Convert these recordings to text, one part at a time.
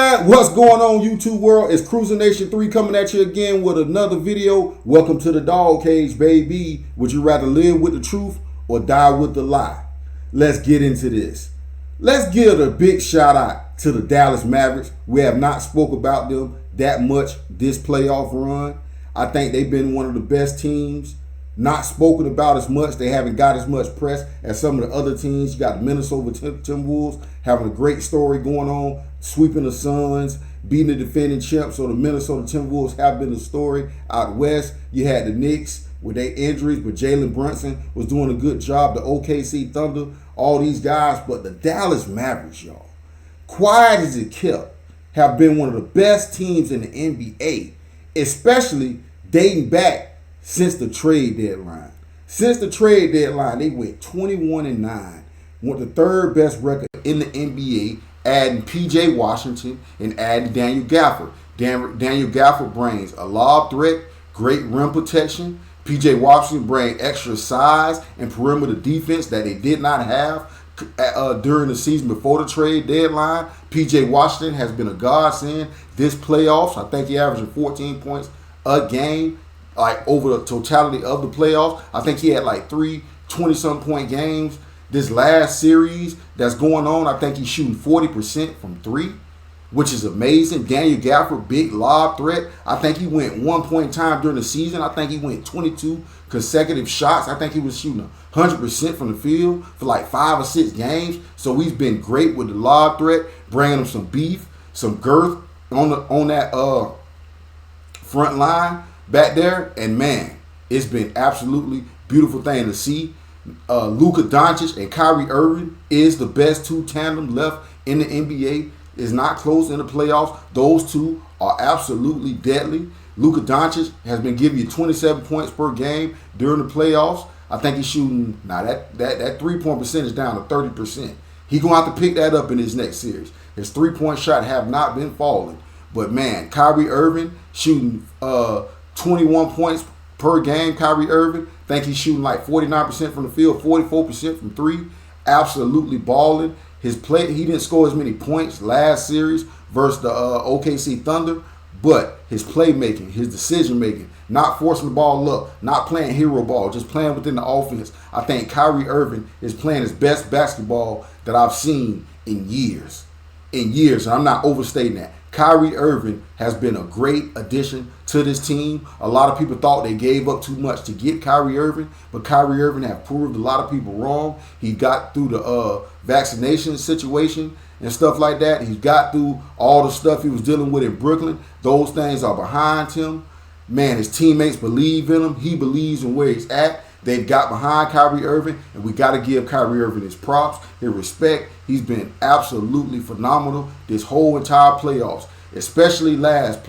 Alright, what's going on YouTube world? It's Cruiser Nation 3 coming at you again with another video. Welcome to the Dawg Cage, baby. Would you rather live with the truth or die with the lie? Let's get into this. Let's give a big shout out to the Dallas Mavericks. We have not spoke about them that much this playoff run. I think they've been one of the best teams. Not spoken about as much. They haven't got as much press as some of the other teams. You got the Minnesota Timberwolves having a great story going on, sweeping the Suns, beating the defending champs. So the Minnesota Timberwolves have been the story out west. You had the Knicks with their injuries, but Jalen Brunson was doing a good job. The OKC Thunder, all these guys. But the Dallas Mavericks, y'all, quiet as it kept, have been one of the best teams in the NBA, especially dating back since the trade deadline. Since the trade deadline, they went 21-9, went the third best record in the NBA, adding P.J. Washington and adding Daniel Gafford. Daniel Gafford brings a lob threat, great rim protection. P.J. Washington brings extra size and perimeter defense that they did not have during the season before the trade deadline. P.J. Washington has been a godsend this playoffs. I think he averaged 14 points a game. Like over the totality of the playoffs. I think he had like 3 20-some point games. This last series that's going on, I think he's shooting 40% from 3, which is amazing. Daniel Gafford, big lob threat. I think he went one point in time during the season. I think he went 22 consecutive shots. I think he was shooting 100% from the field for like 5 or 6 games. So he's been great with the lob threat, bringing him some beef, some girth on that front line back there, and man, it's been absolutely beautiful thing to see. Luka Doncic and Kyrie Irving is the best 2 tandem left in the NBA. It's not close in the playoffs. Those two are absolutely deadly. Luka Doncic has been giving you 27 points per game during the playoffs. I think he's shooting now that 3-point percentage down to 30%. He's gonna have to pick that up in his next series. His 3-point shot have not been falling, but man, Kyrie Irving shooting 21 points per game. Kyrie Irving, think he's shooting like 49% from the field, 44% from 3. Absolutely balling. His play, he didn't score as many points last series versus the OKC Thunder, but his playmaking, his decision making, not forcing the ball up, not playing hero ball, just playing within the offense. I think Kyrie Irving is playing his best basketball that I've seen in years. And I'm not overstating that. Kyrie Irving has been a great addition to this team. A lot of people thought they gave up too much to get Kyrie Irving, but Kyrie Irving have proved a lot of people wrong. He got through the vaccination situation and stuff like that. He's got through all the stuff he was dealing with in Brooklyn. Those things are behind him. Man, his teammates believe in him. He believes in where he's at. They've got behind Kyrie Irving, and we got to give Kyrie Irving his props, his respect. He's been absolutely phenomenal this whole entire playoffs, especially last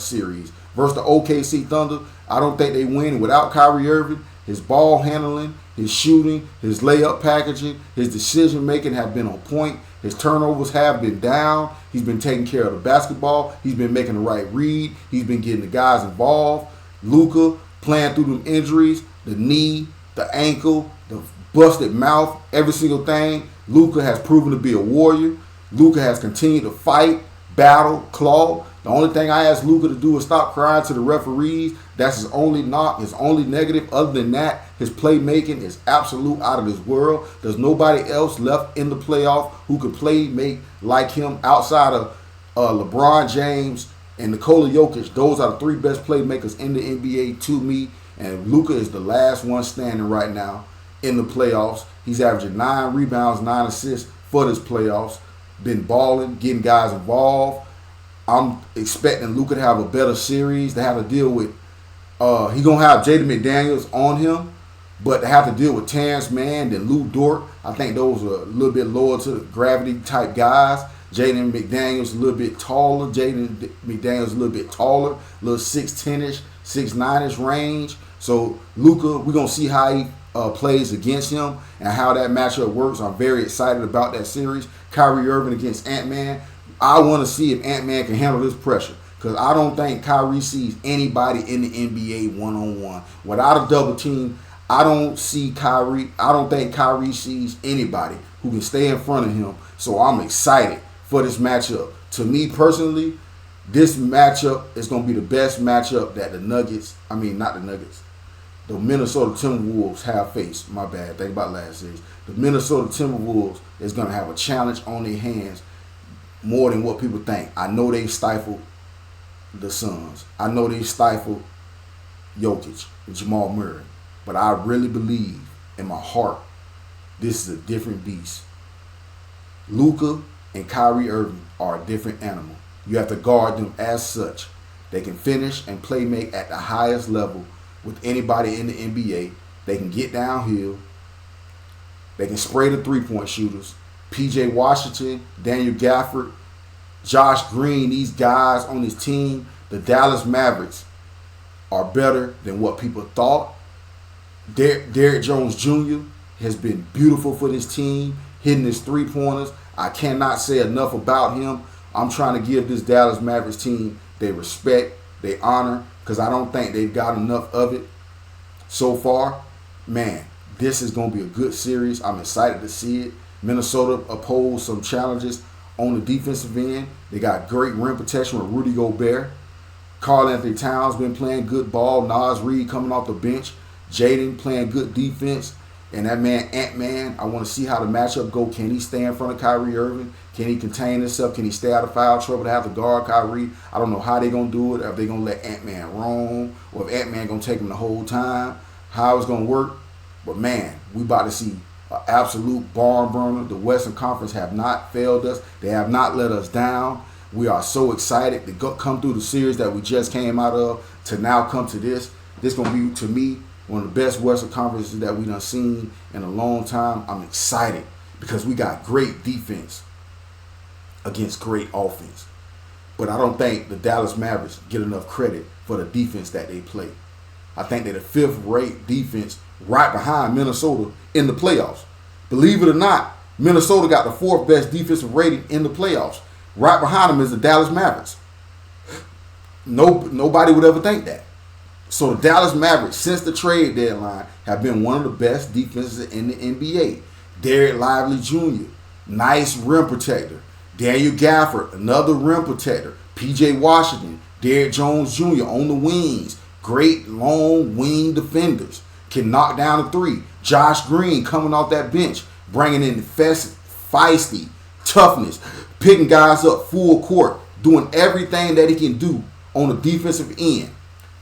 series versus the OKC Thunder. I don't think they win without Kyrie Irving. His ball handling, his shooting, his layup packaging, his decision making have been on point. His turnovers have been down. He's been taking care of the basketball. He's been making the right read. He's been getting the guys involved. Luka playing through them injuries, the knee, the ankle, the busted mouth, every single thing. Luka has proven to be a warrior. Luka has continued to fight, battle, claw. The only thing I ask Luka to do is stop crying to the referees. That's his only knock, his only negative. Other than that, his playmaking is absolute out of this world. There's nobody else left in the playoff who could play make like him outside of LeBron James and Nikola Jokic. Those are the 3 best playmakers in the NBA to me. And Luka is the last one standing right now in the playoffs. He's averaging 9 rebounds, 9 assists for this playoffs. Been balling, getting guys involved. I'm expecting Luka to have a better series. They have to deal with, he's going to have Jaden McDaniels on him, but to have to deal with Terrence Mann and Lou Dort, I think those are a little bit lower to the gravity type guys. Jaden McDaniels a little bit taller. Jaden McDaniels a little bit taller, a little 6'10-ish, 6'9-ish range. So Luka, we're going to see how he plays against him and how that matchup works. I'm very excited about that series. Kyrie Irving against Ant-Man. I want to see if Ant-Man can handle this pressure, because I don't think Kyrie sees anybody in the NBA one-on-one. Without a double team, I don't think Kyrie sees anybody who can stay in front of him. So I'm excited for this matchup. To me personally, this matchup is going to be the best matchup that the Minnesota Timberwolves have faced. My bad. Think about last series. The Minnesota Timberwolves is going to have a challenge on their hands more than what people think. I know they stifled the Suns. I know they stifled Jokic and Jamal Murray. But I really believe in my heart this is a different beast. Luka and Kyrie Irving are a different animal. You have to guard them as such. They can finish and play make at the highest level with anybody in the NBA. They can get downhill. They can spray the three-point shooters. P.J. Washington, Daniel Gafford, Josh Green, these guys on his team, the Dallas Mavericks, are better than what people thought. Derrick Jones Jr. has been beautiful for this team, hitting his three-pointers. I cannot say enough about him. I'm trying to give this Dallas Mavericks team their respect, their honor, because I don't think they've got enough of it so far. Man, this is going to be a good series. I'm excited to see it. Minnesota opposed some challenges on the defensive end. They got great rim protection with Rudy Gobert. Karl-Anthony Towns been playing good ball. Naz Reid coming off the bench. Jaden playing good defense. And that man, Ant-Man, I want to see how the matchup go. Can he stay in front of Kyrie Irving? Can he contain himself? Can he stay out of foul trouble to have to guard Kyrie? I don't know how they're going to do it. If they're going to let Ant-Man roam, or if Ant-Man going to take him the whole time, how it's going to work. But, man, we about to see an absolute barn burner. The Western Conference have not failed us. They have not let us down. We are so excited to come through the series that we just came out of to now come to this. This is going to be, to me, one of the best Western Conferences that we done seen in a long time. I'm excited because we got great defense against great offense. But I don't think the Dallas Mavericks get enough credit for the defense that they play. I think they're the fifth-rate defense right behind Minnesota in the playoffs. Believe it or not, Minnesota got the fourth best defensive rating in the playoffs. Right behind them is the Dallas Mavericks. Nobody would ever think that. So the Dallas Mavericks, since the trade deadline, have been one of the best defenses in the NBA. Derek Lively Jr., nice rim protector. Daniel Gafford, another rim protector. P.J. Washington, Derrick Jones Jr. on the wings. Great long wing defenders. Can knock down a three. Josh Green coming off that bench, bringing in feisty, toughness, picking guys up full court, doing everything that he can do on the defensive end.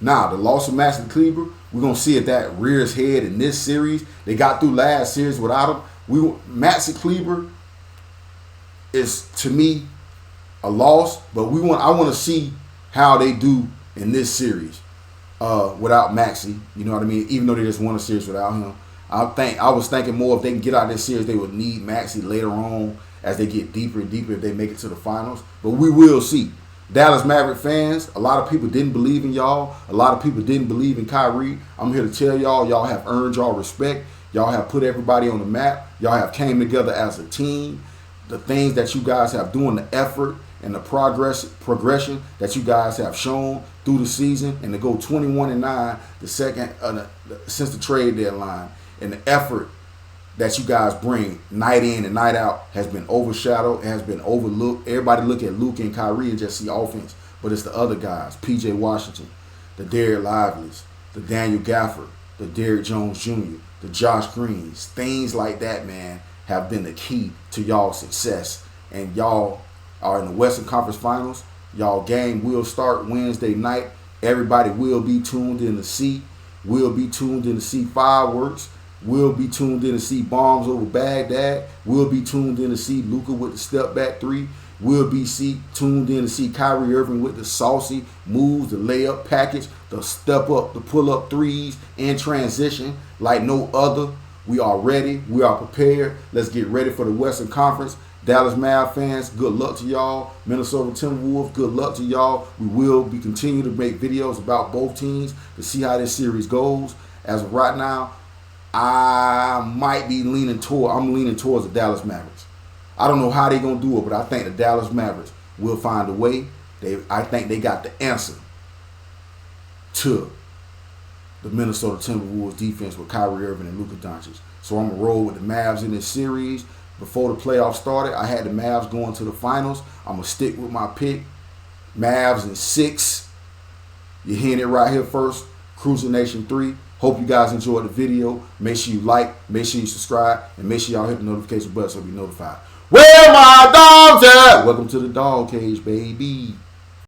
Now, the loss of Maxi Kleber, we're going to see if that rears head in this series. They got through last series without him. Maxi Kleber is, to me, a loss, but I want to see how they do in this series without Maxi. You know what I mean? Even though they just won a series without him. I was thinking more if they can get out of this series, they would need Maxi later on as they get deeper and deeper if they make it to the finals. But we will see. Dallas Maverick fans, a lot of people didn't believe in y'all. A lot of people didn't believe in Kyrie. I'm here to tell y'all have earned y'all respect. Y'all have put everybody on the map. Y'all have came together as a team. The things that you guys have doing, the effort and the progression that you guys have shown through the season, and to go 21-9 since the trade deadline, and the effort that you guys bring night in and night out has been overshadowed, has been overlooked. Everybody look at Luka and Kyrie and just see offense, but it's the other guys, P.J. Washington, the Derek Lively's, the Daniel Gafford, the Derrick Jones Jr., the Josh Greens, things like that, man, have been the key to y'all's success. And y'all are in the Western Conference Finals. Y'all game will start Wednesday night. Everybody will be tuned in to see. We'll be tuned in to see fireworks. We'll be tuned in to see bombs over Baghdad. We'll be tuned in to see Luka with the step back three. We'll be tuned in to see Kyrie Irving with the saucy moves, the layup package, the step up, the pull up threes in transition like no other. We are ready. We are prepared. Let's get ready for the Western Conference. Dallas Mav fans, good luck to y'all. Minnesota Timberwolves, good luck to y'all. We will be continuing to make videos about both teams to see how this series goes. As of right now, I'm leaning towards the Dallas Mavericks. I don't know how they're going to do it, but I think the Dallas Mavericks will find a way. I think they got the answer to the Minnesota Timberwolves defense with Kyrie Irving and Luka Doncic. So I'm going to roll with the Mavs in this series. before the playoffs started. I had the Mavs going to the finals. I'm going to stick with my pick. Mavs in 6. You're hearing it right here first. Cruising Nation 3. Hope you guys enjoyed the video. Make sure you like, make sure you subscribe, and make sure y'all hit the notification button so you be notified. Where my dogs at? Welcome to the Dawg Cage, baby.